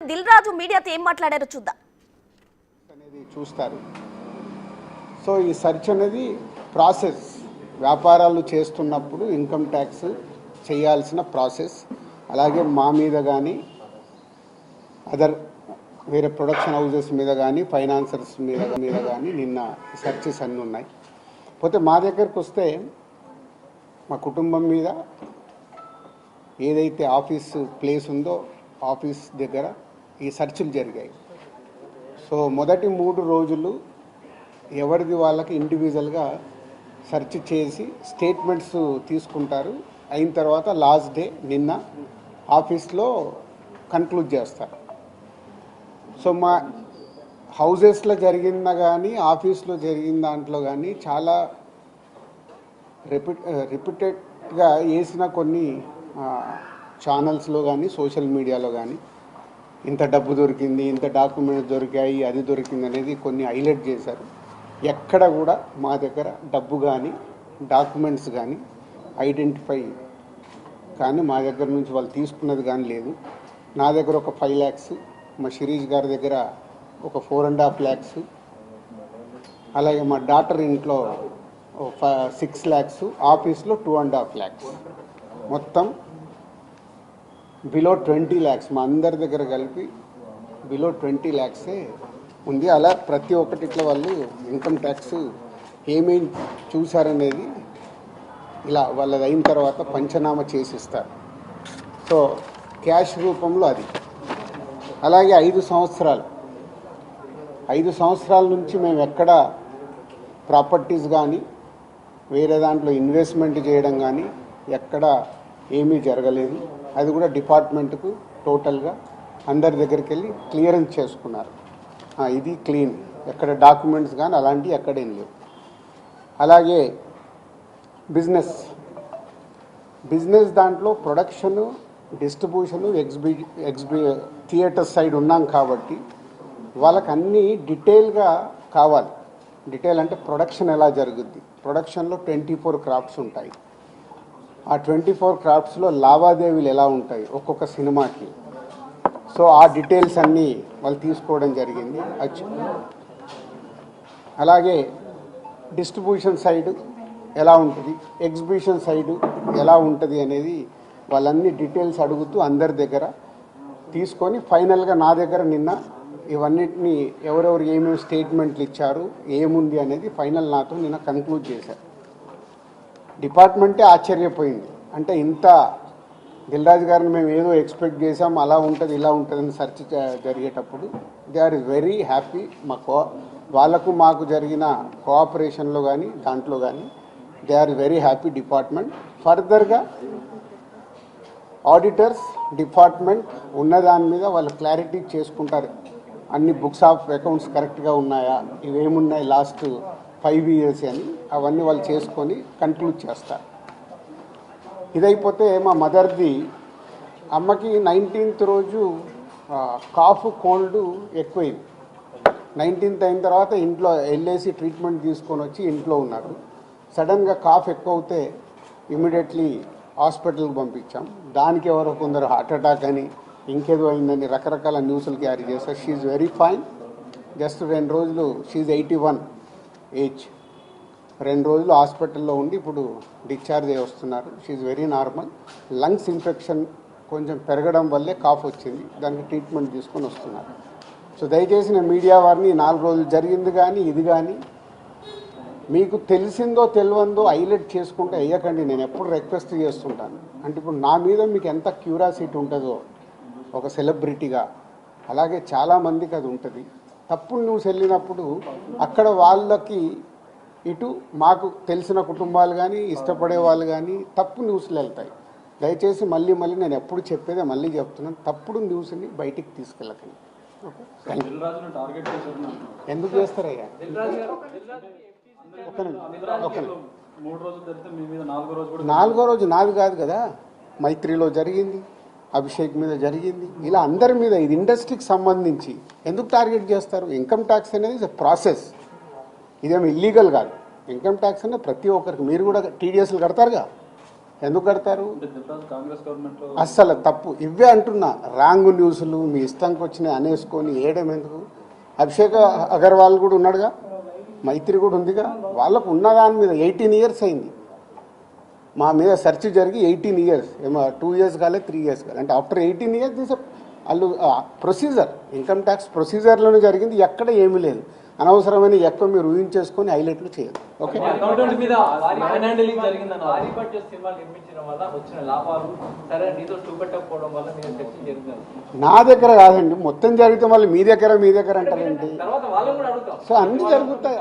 దిల్ రాజు మీడియాతో ఏం మాట్లాడారో చూద్దాం. అనేది చూస్తారు. సో ఈ సెర్చ్ అనేది ప్రాసెస్, వ్యాపారాలు చేస్తున్నప్పుడు ఇన్కమ్ ట్యాక్స్ చేయాల్సిన ప్రాసెస్. అలాగే మా మీద కానీ అదర్ వేరే ప్రొడక్షన్ హౌజెస్ మీద కానీ ఫైనాన్సర్స్ మీద కానీ నిన్న సెర్చెస్ అన్నీ ఉన్నాయి. పోతే మా దగ్గరకు వస్తే మా కుటుంబం మీద ఏదైతే ఆఫీస్ ప్లేస్ ఉందో ఆఫీస్ దగ్గర ఈ సెర్చ్లు జరిగాయి. సో మొదటి 3 రోజులు ఎవరిది వాళ్ళకి ఇండివిజువల్గా సెర్చ్ చేసి స్టేట్మెంట్స్ తీసుకుంటారు. అయిన తర్వాత లాస్ట్ డే నిన్న ఆఫీస్లో కన్క్లూడ్ చేస్తారు. సో మా హౌజెస్లో జరిగిన కానీ ఆఫీస్లో జరిగిన దాంట్లో కానీ చాలా రిపీటెడ్గా వేసిన కొన్ని ఛానల్స్లో కానీ సోషల్ మీడియాలో కానీ ఇంత డబ్బు దొరికింది, ఇంత డాక్యుమెంట్స్ దొరికాయి, అది దొరికింది అనేది కొన్ని హైలైట్ చేశారు. ఎక్కడ కూడా మా దగ్గర డబ్బు కానీ డాక్యుమెంట్స్ కానీ ఐడెంటిఫై కానీ మా దగ్గర నుంచి వాళ్ళు తీసుకున్నది కానీ లేదు. నా దగ్గర ఒక 5 lakhs, మా శిరీష్ గారి దగ్గర ఒక 4.5 lakhs, అలాగే మా డాటర్ ఇంట్లో 6 lakhs, ఆఫీస్లో 2.5 lakhs, మొత్తం బిలో 20 lakhs మా అందరి దగ్గర కలిపి బిలో 20 lakhs ఉంది. అలా ప్రతి ఒక్కటి ఇట్లా వాళ్ళు ఇన్కమ్ ట్యాక్స్ ఏమేం చూశారనేది ఇలా వాళ్ళది అయిన తర్వాత పంచనామా చేసిస్తారు. సో క్యాష్ రూపంలో అది. అలాగే 5 సంవత్సరాల నుంచి మేము ఎక్కడ ప్రాపర్టీస్ కానీ వేరే దాంట్లో ఇన్వెస్ట్మెంట్ చేయడం కానీ ఎక్కడ ఏమీ జరగలేదు. అది కూడా డిపార్ట్మెంట్కు టోటల్గా అందరి దగ్గరికి వెళ్ళి క్లియరెన్స్ చేసుకున్నారు. ఇది క్లీన్, ఎక్కడ డాక్యుమెంట్స్ కానీ అలాంటివి ఎక్కడేం లేవు. అలాగే బిజినెస్ దాంట్లో ప్రొడక్షను, డిస్ట్రిబ్యూషను, థియేటర్ సైడ్ ఉన్నాం కాబట్టి వాళ్ళకి అన్నీ డీటెయిల్గా కావాలి. డీటెయిల్ అంటే ప్రొడక్షన్ ఎలా జరుగుద్ది, ప్రొడక్షన్లో 24 క్రాఫ్ట్స్ ఉంటాయి. ఆ 24 క్రాఫ్ట్స్లో లావాదేవీలు ఎలా ఉంటాయి ఒక్కొక్క సినిమాకి. సో ఆ డీటెయిల్స్ అన్నీ వాళ్ళు తీసుకోవడం జరిగింది. అలాగే డిస్ట్రిబ్యూషన్ సైడ్ ఎలా ఉంటుంది, ఎగ్జిబిషన్ సైడు ఎలా ఉంటుంది అనేది వాళ్ళన్ని డీటెయిల్స్ అడుగుతూ అందరి దగ్గర తీసుకొని ఫైనల్గా నా దగ్గర నిన్న ఇవన్నిటిని ఎవరెవరు ఏమేమి స్టేట్మెంట్లు ఇచ్చారు, ఏముంది అనేది ఫైనల్ నాతో నిన్న కన్క్లూడ్ చేశారు. డిపార్ట్మెంటే ఆశ్చర్యపోయింది. అంటే ఇంత దిల్రాజు గారిని మేము ఏదో ఎక్స్పెక్ట్ చేసాం, అలా ఉంటుంది ఇలా ఉంటుందని సెర్చ్ జరిగేటప్పుడు దే ఆర్ వెరీ హ్యాపీ. వాళ్ళకు మాకు జరిగిన కోఆపరేషన్లో కానీ దాంట్లో కానీ they are very happy department. ఫర్దర్గా ఆడిటర్స్ డిపార్ట్మెంట్ ఉన్నదాని మీద వాళ్ళు క్లారిటీ చేసుకుంటారు. అన్ని బుక్స్ ఆఫ్ అకౌంట్స్ కరెక్ట్గా ఉన్నాయా, ఇవేమున్నాయి లాస్ట్ 5 years అని అవన్నీ వాళ్ళు చేసుకొని కన్క్లూడ్ చేస్తారు. ఇదైపోతే మా మదర్ది, అమ్మకి 19th రోజు కాఫ్ కోల్డ్ ఎక్కువైంది. 19th అయిన తర్వాత ఇంట్లో వెళ్ళేసి ట్రీట్మెంట్ తీసుకొని వచ్చి ఇంట్లో ఉన్నారు. సడన్గా కాఫ్ ఎక్కువ అవుతే ఇమీడియట్లీ హాస్పిటల్కి పంపించాం. దానికి ఎవరో కొందరు హార్ట్ అటాక్ అని ఇంకేదో అయిందని రకరకాల న్యూస్లు క్యారీ చేస్తారు. She very fine. జస్ట్ 2 రోజులు, షీఈ్ 81 ఏజ్, 2 రోజులు హాస్పిటల్లో ఉండి ఇప్పుడు డిశ్చార్జ్ అయ్యి వస్తున్నారు. She's very normal. Lungs infection కొంచెం పెరగడం వల్లే కాఫ్ వచ్చింది, దానికి ట్రీట్మెంట్ తీసుకొని వస్తున్నారు. సో దయచేసి నేను మీడియా వారిని 4 రోజులు జరిగింది కానీ ఇది కానీ మీకు తెలిసిందో తెలియందో హైలైట్ చేసుకుంటే అయ్యకండి. నేను ఎప్పుడు రిక్వెస్ట్ చేస్తుంటాను. అంటే ఇప్పుడు నా మీద మీకు ఎంత క్యూరియాసిటీ ఉంటుందో ఒక సెలబ్రిటీగా, అలాగే చాలామందికి అది ఉంటుంది. తప్పుడు న్యూస్ వెళ్ళినప్పుడు అక్కడ వాళ్ళకి ఇటు మాకు తెలిసిన కుటుంబాలు కానీ ఇష్టపడే వాళ్ళు కానీ తప్పు న్యూస్లు వెళ్తాయి. దయచేసి మళ్ళీ నేను ఎప్పుడు చెప్పేదే మళ్ళీ చెప్తున్నాను, తప్పుడు న్యూస్ని బయటికి తీసుకెళ్ళకండి. ఎందుకు చేస్తారయ్యా? నాలుగో రోజు నాది కాదు కదా, మైత్రిలో జరిగింది, అభిషేక్ మీద జరిగింది, ఇలా అందరి మీద. ఇది ఇండస్ట్రీకి సంబంధించి ఎందుకు టార్గెట్ చేస్తారు? ఇన్కమ్ ట్యాక్స్ అనేది ప్రాసెస్, ఇదేమి ఇల్లీగల్ కాదు. ఇన్కమ్ ట్యాక్స్ అనేది ప్రతి ఒక్కరికి, మీరు కూడా టీడీఎస్లు కడతారుగా, ఎందుకు కడతారు? కాంగ్రెస్ గవర్నమెంట్ లో అస్సలు తప్పు. ఇవే అంటున్నా, రాంగ్ న్యూస్లు మీ ఇష్టంకి వచ్చినాయి అనేసుకొని ఏయడం ఎందుకు? అభిషేక్ అగర్వాల్ కూడా ఉన్నాడుగా, మైత్రి కూడా ఉందిగా, వాళ్ళకు ఉన్న దాని మీద 18 ఇయర్స్ అయింది. మా మీద సెర్చ్ జరిగి 18 ఇయర్స్, ఏమో 2 ఇయర్స్ కాలే 3 ఇయర్స్ కాలే, అంటే ఆఫ్టర్ 18 ఇయర్స్ దిస్ వాళ్ళు ప్రొసీజర్, ఇన్కమ్ ట్యాక్స్ ప్రొసీజర్లోనే జరిగింది, ఎక్కడ ఏమీ లేదు. అనవసరమైన ఎక్కువ మీరు ఊహించేసుకొని హైలైట్లు చేయదు. ఓకే, అకౌంటెంట్ మీద మ్యాన్ హ్యాండిలింగ్ జరిగిందన్న భారీ బడ్జెట్ సినిమా నిర్మించడం వల్ల వచ్చిన లాభాలు సరే నీతో చూపెట్టకపోవడం వల్ల మీరు చర్చ జరుగుతుంది. నా దగ్గర కాదండి, మొత్తం జరిగితే మళ్ళీ మీ దగ్గర అంటారేంటి? తర్వాత వాళ్ళని కూడా అడుగుతాం. సో అన్ని జరుగుతాయి.